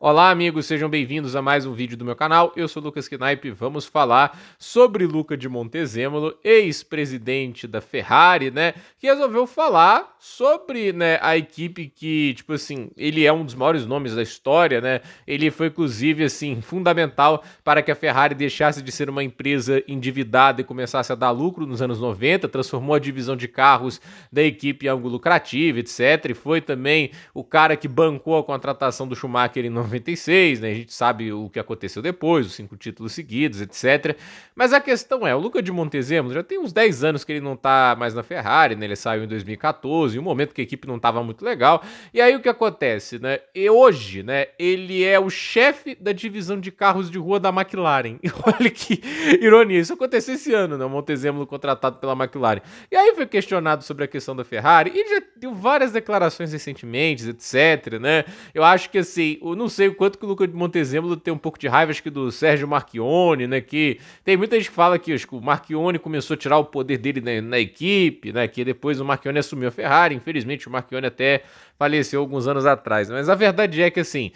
Olá, amigos, sejam bem-vindos a mais um vídeo do meu canal. Eu sou o Lucas Knaip. Vamos falar sobre Luca de Montezemolo, ex-presidente da Ferrari, né? Que resolveu falar sobre, né, a equipe que, tipo assim, ele é um dos maiores nomes da história, né? Ele foi, inclusive, assim, fundamental para que a Ferrari deixasse de ser uma empresa endividada e começasse a dar lucro nos anos 90, transformou a divisão de carros da equipe em algo lucrativo, etc. E foi também o cara que bancou a contratação do Schumacher em 96, né? A gente sabe o que aconteceu depois, os 5 títulos seguidos, etc. Mas a questão é, o Luca de Montezemolo já tem uns 10 anos que ele não tá mais na Ferrari, né? Ele saiu em 2014, um momento que a equipe não tava muito legal. E aí o que acontece, né? E hoje, né, ele é o chefe da divisão de carros de rua da McLaren. E olha que ironia, isso aconteceu esse ano, né? O Montezemolo contratado pela McLaren. E aí foi questionado sobre a questão da Ferrari, e ele já deu várias declarações recentemente, etc, né? Eu acho que assim, eu não sei o quanto que o Luca de Montezemolo tem um pouco de raiva, acho que do Sérgio Marchionne, né? Que tem muita gente que fala que acho que o Marchionne começou a tirar o poder dele na equipe, né? Que depois o Marchionne assumiu a Ferrari, infelizmente o Marchionne até faleceu alguns anos atrás, né? Mas a verdade é que assim,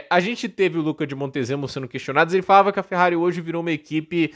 a gente teve o Luca de Montezemolo sendo questionado, ele falava que a Ferrari hoje virou uma equipe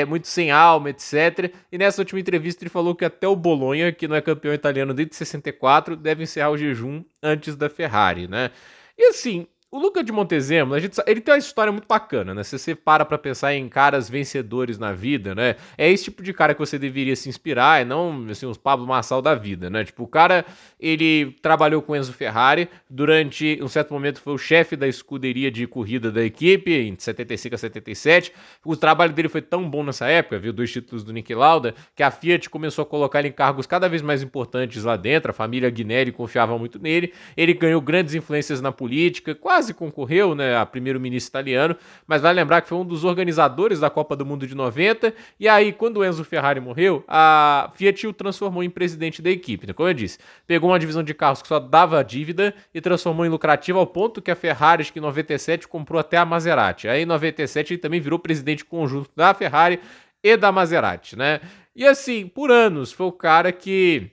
muito sem alma, etc. E nessa última entrevista ele falou que até o Bolonha, que não é campeão italiano desde 64, deve encerrar o jejum antes da Ferrari, né? E assim, o Luca de Montezemolo, ele tem uma história muito bacana, né? Se você para pra pensar em caras vencedores na vida, né? É esse tipo de cara que você deveria se inspirar, e não, assim, os Pablo Marçal da vida, né? Tipo, o cara, ele trabalhou com Enzo Ferrari, durante um certo momento foi o chefe da escuderia de corrida da equipe, em 75 a 77. O trabalho dele foi tão bom nessa época, viu? 2 títulos do Niki Lauda, que a Fiat começou a colocar ele em cargos cada vez mais importantes lá dentro, a família Agnelli confiava muito nele, ele ganhou grandes influências na política, quase concorreu, né, a primeiro-ministro italiano, mas vai lembrar que foi um dos organizadores da Copa do Mundo de 90, e aí quando o Enzo Ferrari morreu, a Fiat o transformou em presidente da equipe, né? Como eu disse, pegou uma divisão de carros que só dava dívida e transformou em lucrativa ao ponto que a Ferrari, acho que em 97, comprou até a Maserati. Aí em 97 ele também virou presidente conjunto da Ferrari e da Maserati, né? E assim, por anos, foi o cara que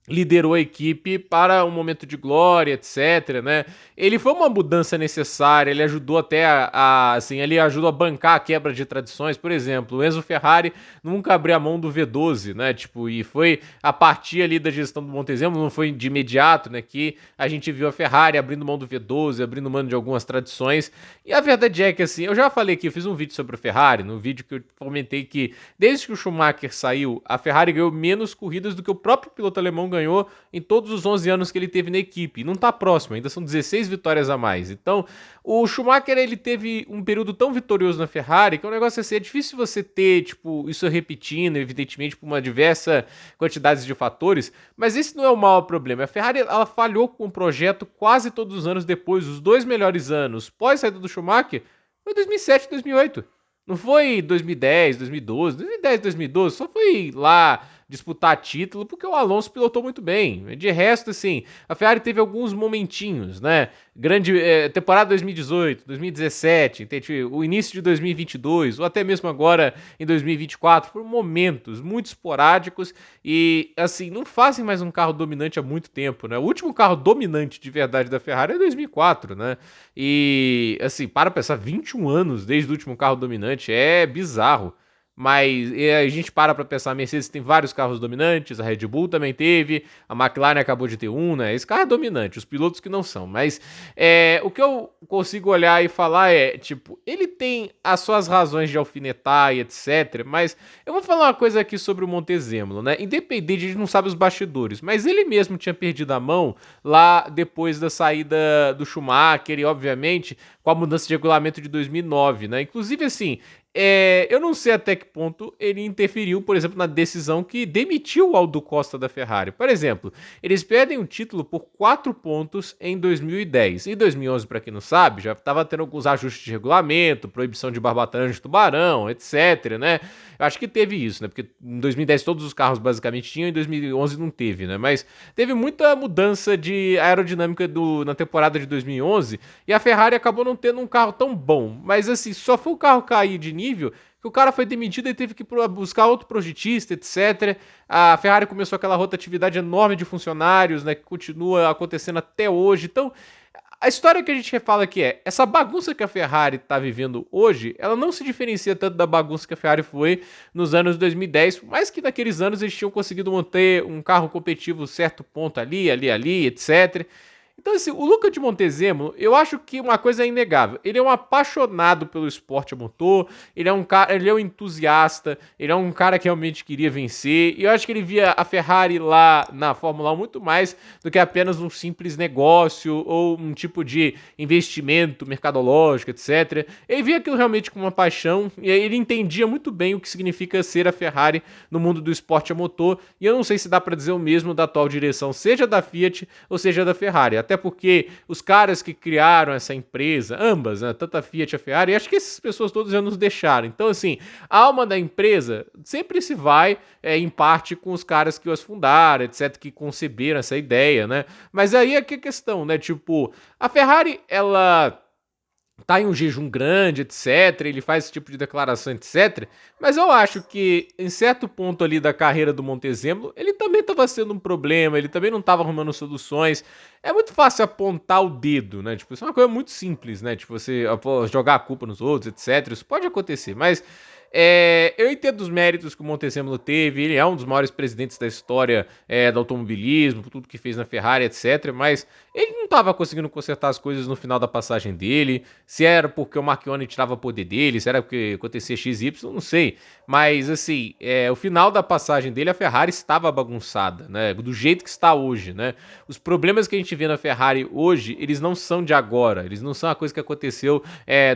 liderou a equipe para um momento de glória, etc, né? Ele foi uma mudança necessária, ele ajudou até assim, ele ajudou a bancar a quebra de tradições, por exemplo, o Enzo Ferrari nunca abriu a mão do V12, né? Tipo, e foi a partir ali da gestão do Montezemolo, não foi de imediato, né, que a gente viu a Ferrari abrindo mão do V12, abrindo mão de algumas tradições. E a verdade é que assim, eu já falei aqui, eu fiz um vídeo sobre a Ferrari, no vídeo que eu comentei que desde que o Schumacher saiu, a Ferrari ganhou menos corridas do que o próprio piloto alemão ganhou em todos os 11 anos que ele teve na equipe. E não tá próximo, ainda são 16 vitórias a mais. Então, o Schumacher, ele teve um período tão vitorioso na Ferrari que é um negócio assim, é difícil você ter, tipo, isso repetindo, evidentemente, por uma diversa quantidade de fatores, mas esse não é o maior problema. A Ferrari, ela falhou com o projeto quase todos os anos depois. Os 2 melhores anos pós saída do Schumacher foi 2007 e 2008. Não foi 2010, 2012, 2010, 2012, só foi lá disputar título porque o Alonso pilotou muito bem. De resto, assim, a Ferrari teve alguns momentinhos, né? Grande temporada 2018, 2017, o início de 2022, ou até mesmo agora em 2024, foram momentos muito esporádicos e, assim, não fazem mais um carro dominante há muito tempo, né? O último carro dominante de verdade da Ferrari é 2004, né? E, assim, para pensar, 21 anos desde o último carro dominante, é bizarro. Mas a gente para pensar, a Mercedes tem vários carros dominantes, a Red Bull também teve, a McLaren acabou de ter um, né? Esse carro é dominante, os pilotos que não são. Mas o que eu consigo olhar e falar é, tipo, ele tem as suas razões de alfinetar e etc. Mas eu vou falar uma coisa aqui sobre o Montezemolo, né? Independente, a gente não sabe os bastidores, mas ele mesmo tinha perdido a mão lá depois da saída do Schumacher e, obviamente, com a mudança de regulamento de 2009, né? Inclusive, assim, eu não sei até que ponto ele interferiu, por exemplo, na decisão que demitiu o Aldo Costa da Ferrari. Por exemplo, eles perdem o título por 4 pontos em 2010. Em 2011, para quem não sabe, já estava tendo alguns ajustes de regulamento, proibição de barbatana de tubarão, etc, né? Eu acho que teve isso, né? Porque em 2010 todos os carros basicamente tinham, em 2011 não teve, né? Mas teve muita mudança de aerodinâmica na temporada de 2011 e a Ferrari acabou não tendo um carro tão bom. Mas assim, só foi o carro cair de nível que o cara foi demitido e teve que buscar outro projetista, etc. A Ferrari começou aquela rotatividade enorme de funcionários, né, que continua acontecendo até hoje. Então, a história que a gente fala aqui é, essa bagunça que a Ferrari tá vivendo hoje, ela não se diferencia tanto da bagunça que a Ferrari foi nos anos 2010, mas que naqueles anos eles tinham conseguido manter um carro competitivo certo ponto ali, etc. Então, assim, o Luca de Montezemolo, eu acho que uma coisa é inegável. Ele é um apaixonado pelo esporte a motor, ele é um cara, ele é um entusiasta, ele é um cara que realmente queria vencer. E eu acho que ele via a Ferrari lá na Fórmula 1 muito mais do que apenas um simples negócio ou um tipo de investimento mercadológico, etc. Ele via aquilo realmente com uma paixão e ele entendia muito bem o que significa ser a Ferrari no mundo do esporte a motor. E eu não sei se dá para dizer o mesmo da atual direção, seja da Fiat ou seja da Ferrari. Até porque os caras que criaram essa empresa, ambas, né, tanto a Fiat e a Ferrari, acho que essas pessoas todas já nos deixaram. Então, assim, a alma da empresa sempre se vai, em parte, com os caras que as fundaram, etc., que conceberam essa ideia, né? Mas aí é que a questão, né? Tipo, a Ferrari, ela tá em um jejum grande, etc. Ele faz esse tipo de declaração, etc. Mas eu acho que, em certo ponto ali da carreira do Montezemolo, ele também estava sendo um problema, ele também não estava arrumando soluções. É muito fácil apontar o dedo, né? Tipo, isso é uma coisa muito simples, né? Tipo, você jogar a culpa nos outros, etc. Isso pode acontecer, mas eu entendo os méritos que o Montezemolo teve, ele é um dos maiores presidentes da história do automobilismo, por tudo que fez na Ferrari, etc. Mas ele não estava conseguindo consertar as coisas no final da passagem dele. Se era porque o Marchione tirava poder dele, se era porque acontecia XY, não sei. Mas, assim, o final da passagem dele, a Ferrari estava bagunçada, né? Do jeito que está hoje, né? Os problemas que a gente vê na Ferrari hoje, eles não são de agora. Eles não são a coisa que aconteceu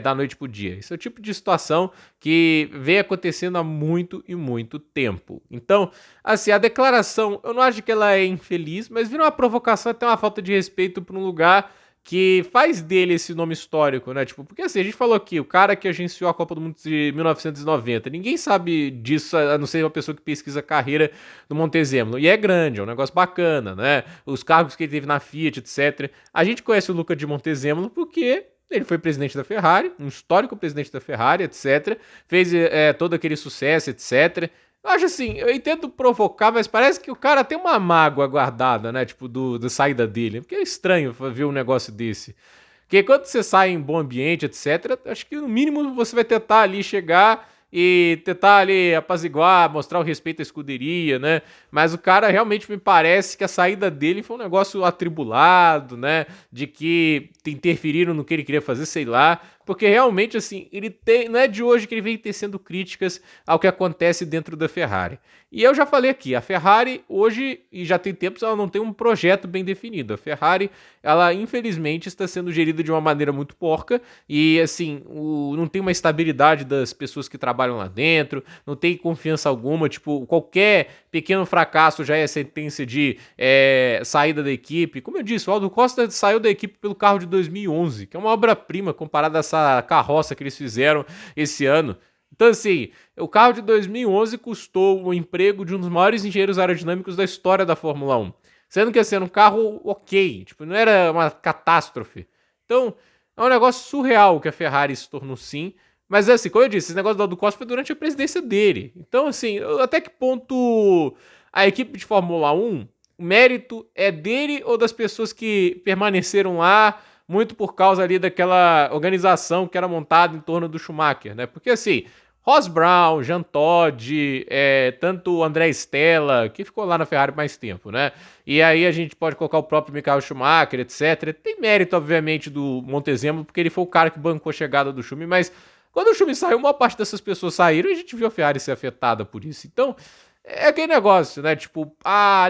da noite pro dia. Isso é o tipo de situação que vem acontecendo há muito e muito tempo. Então, assim, a declaração, eu não acho que ela é infeliz, mas vira uma provocação, até uma falta de respeito para um lugar que faz dele esse nome histórico, né? Tipo, porque assim, a gente falou aqui, o cara que agenciou a Copa do Mundo de 1990, ninguém sabe disso, a não ser uma pessoa que pesquisa a carreira do Montezemolo. E é grande, é um negócio bacana, né? Os cargos que ele teve na Fiat, etc. A gente conhece o Luca de Montezemolo porque ele foi presidente da Ferrari, um histórico presidente da Ferrari, etc. Fez todo aquele sucesso, etc. Eu acho assim, eu entendo provocar, mas parece que o cara tem uma mágoa guardada, né? Tipo, da saída dele. Porque é estranho ver um negócio desse. Porque quando você sai em bom ambiente, etc., acho que no mínimo você vai tentar ali chegar e tentar ali apaziguar, mostrar o respeito à escuderia, né? Mas o cara realmente me parece que a saída dele foi um negócio atribulado, né? De que interferiram no que ele queria fazer, sei lá. Porque realmente, assim, ele tem. Não é de hoje que ele vem tecendo críticas ao que acontece dentro da Ferrari. E eu já falei aqui, a Ferrari hoje, e já tem tempos, ela não tem um projeto bem definido. A Ferrari, ela infelizmente está sendo gerida de uma maneira muito porca e assim, não tem uma estabilidade das pessoas que trabalham lá dentro, não tem confiança alguma, tipo, qualquer pequeno fracasso já é sentença de saída da equipe. Como eu disse, o Aldo Costa saiu da equipe pelo carro de 2011, que é uma obra-prima comparada a essa carroça que eles fizeram esse ano. Então, assim, o carro de 2011 custou o emprego de um dos maiores engenheiros aerodinâmicos da história da Fórmula 1. Sendo que, assim, era um carro ok, tipo, não era uma catástrofe. Então, é um negócio surreal que a Ferrari se tornou sim. Mas, assim, como eu disse, esse negócio do Aldo Costa foi durante a presidência dele. Então, assim, até que ponto a equipe de Fórmula 1, o mérito é dele ou das pessoas que permaneceram lá muito por causa ali daquela organização que era montada em torno do Schumacher, né? Porque, assim, Ross Brown, Jean Todt, tanto o André Stella, que ficou lá na Ferrari mais tempo, né? E aí a gente pode colocar o próprio Michael Schumacher, etc. Tem mérito, obviamente, do Montezemolo, porque ele foi o cara que bancou a chegada do Schumi, mas quando o Schumi saiu, uma parte dessas pessoas saíram e a gente viu a Ferrari ser afetada por isso. Então, é aquele negócio, né? Tipo,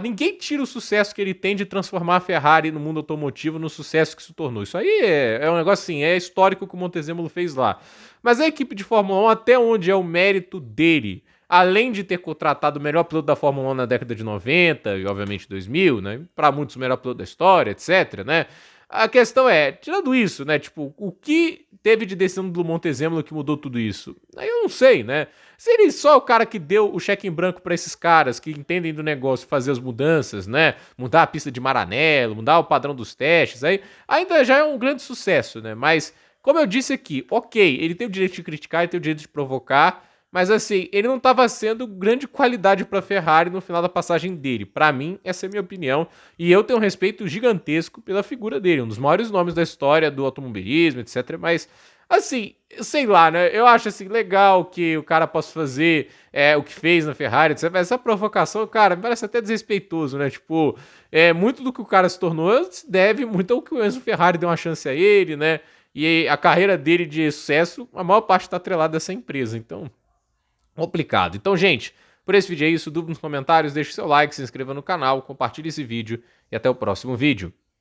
ninguém tira o sucesso que ele tem de transformar a Ferrari no mundo automotivo no sucesso que se tornou. Isso aí é um negócio assim, é histórico que o Montezemolo fez lá. Mas a equipe de Fórmula 1, até onde é o mérito dele, além de ter contratado o melhor piloto da Fórmula 1 na década de 90 e obviamente 2000, né? Para muitos o melhor piloto da história, etc, né? A questão é, tirando isso, né? Tipo, o que teve de decisão do Montezemolo que mudou tudo isso? Aí eu não sei, né? Se ele só o cara que deu o cheque em branco para esses caras que entendem do negócio fazer as mudanças, né? Mudar a pista de Maranello, mudar o padrão dos testes, aí ainda já é um grande sucesso, né? Mas, como eu disse aqui, ok, ele tem o direito de criticar e tem o direito de provocar, mas assim, ele não estava sendo grande qualidade para a Ferrari no final da passagem dele. Para mim, essa é a minha opinião, e eu tenho um respeito gigantesco pela figura dele, um dos maiores nomes da história do automobilismo, etc. Mas assim, sei lá, né? Eu acho assim legal que o cara possa fazer o que fez na Ferrari, etc. Mas essa provocação, cara, me parece até desrespeitoso, né? Tipo, muito do que o cara se tornou se deve muito ao que o Enzo Ferrari deu uma chance a ele, né? E a carreira dele de sucesso, a maior parte está atrelada a essa empresa. Então, complicado. Então, gente, por esse vídeo é isso. Dúvida nos comentários, deixe seu like, se inscreva no canal, compartilhe esse vídeo e até o próximo vídeo.